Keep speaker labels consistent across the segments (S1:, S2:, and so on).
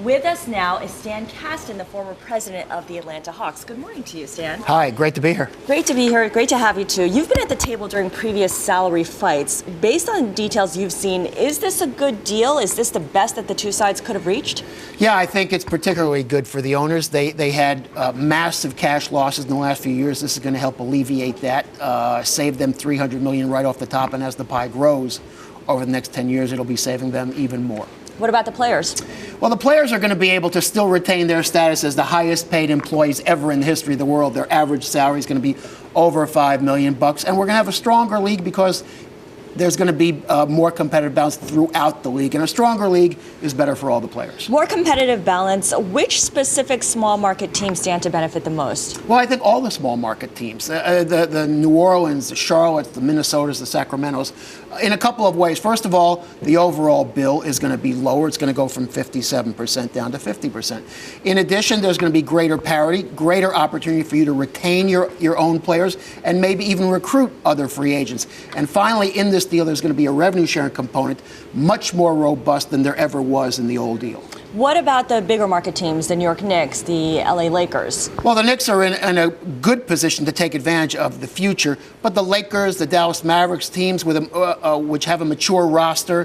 S1: With us now is Stan Kasten, the former president of the Atlanta Hawks. Good morning to you, Stan.
S2: Hi, great to be here.
S1: Great to be here. Great to have you, too. You've been at the table during previous salary fights. Based on details you've seen, is this a good deal? Is this the best that the two sides could have reached?
S2: Yeah, I think it's particularly good for the owners. They had massive cash losses in the last few years. This is going to help alleviate that, save them $300 million right off the top, and as the pie grows over the next 10 years, it'll be saving them even more.
S1: What about the players?
S2: Well, the players are going to be able to still retain their status as the highest paid employees ever in the history of the world. Their average salary is going to be over $5 million, and we're going to have a stronger league because there's going to be more competitive balance throughout the league, and a stronger league is better for all the players.
S1: More competitive balance. Which specific small market teams stand to benefit the most?
S2: Well, I think all the small market teams, the New Orleans, the Charlottes, the Minnesotas, the Sacramentos, in a couple of ways. First of all, the overall bill is going to be lower. It's going to go from 57% down to 50%. In addition, there's going to be greater parity, greater opportunity for you to retain your own players and maybe even recruit other free agents. And finally, in this deal, there's going to be a revenue sharing component much more robust than there ever was in the old deal.
S1: What about the bigger market teams, the New York Knicks, the LA Lakers?
S2: Well, the Knicks are in a good position to take advantage of the future, but the Lakers, the Dallas Mavericks teams with which have a mature roster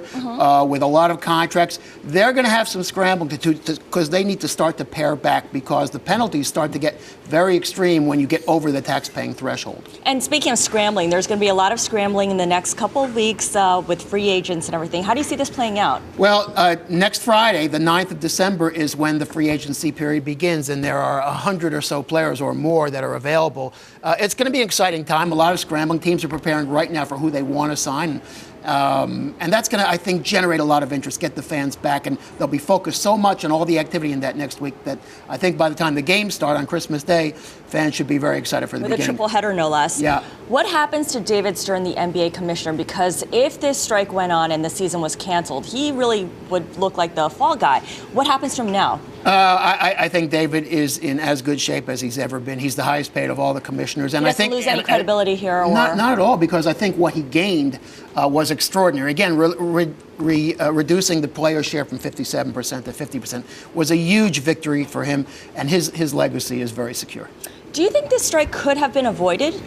S2: with a lot of contracts, they're going to have some scrambling to because they need to start to pare back because the penalties start to get very extreme when you get over the tax-paying threshold.
S1: And speaking of scrambling, there's going to be a lot of scrambling in the next couple of weeks with free agents and everything. How do you see this playing out?
S2: Well, next Friday, the 9th of December, is when the free agency period begins, and there are 100 or so players or more that are available. It's going to be an exciting time. A lot of scrambling. Teams are preparing right now for who they want to sign. And that's going to, I think, generate a lot of interest, get the fans back, and they'll be focused so much on all the activity in that next week that I think by the time the games start on Christmas Day, fans should be very excited for the beginning.
S1: With a triple header, no less.
S2: Yeah.
S1: What happens to David Stern, the NBA commissioner? Because if this strike went on and the season was canceled, he really would look like the fall guy. What happens to him now?
S2: I think David is in as good shape as he's ever been. He's the highest paid of all the commissioners, and
S1: He
S2: I think
S1: lose any credibility here, or
S2: not at all, because I think what he gained was extraordinary. Again, reducing the player share from 57% to 50% was a huge victory for him, and his legacy is very secure.
S1: Do you think this strike could have been avoided?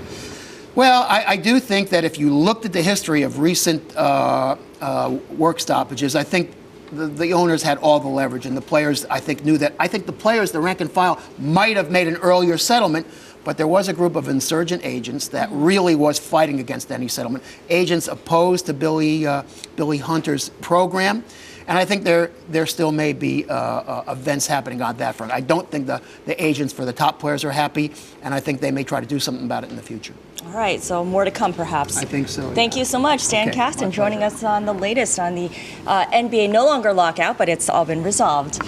S2: Well, I do think that if you looked at the history of recent work stoppages, I think the owners had all the leverage, and the players, I think, knew that. I think the players, the rank and file, might have made an earlier settlement, but there was a group of insurgent agents that really was fighting against any settlement. Agents opposed to Billy Hunter's program, and I think there still may be events happening on that front. I don't think the agents for the top players are happy, and I think they may try to do something about it in the future.
S1: All right, so more to come, perhaps.
S2: I think so.
S1: Thank you so much, Stan Kasten, joining us on the latest on the NBA no longer lockout, but it's all been resolved.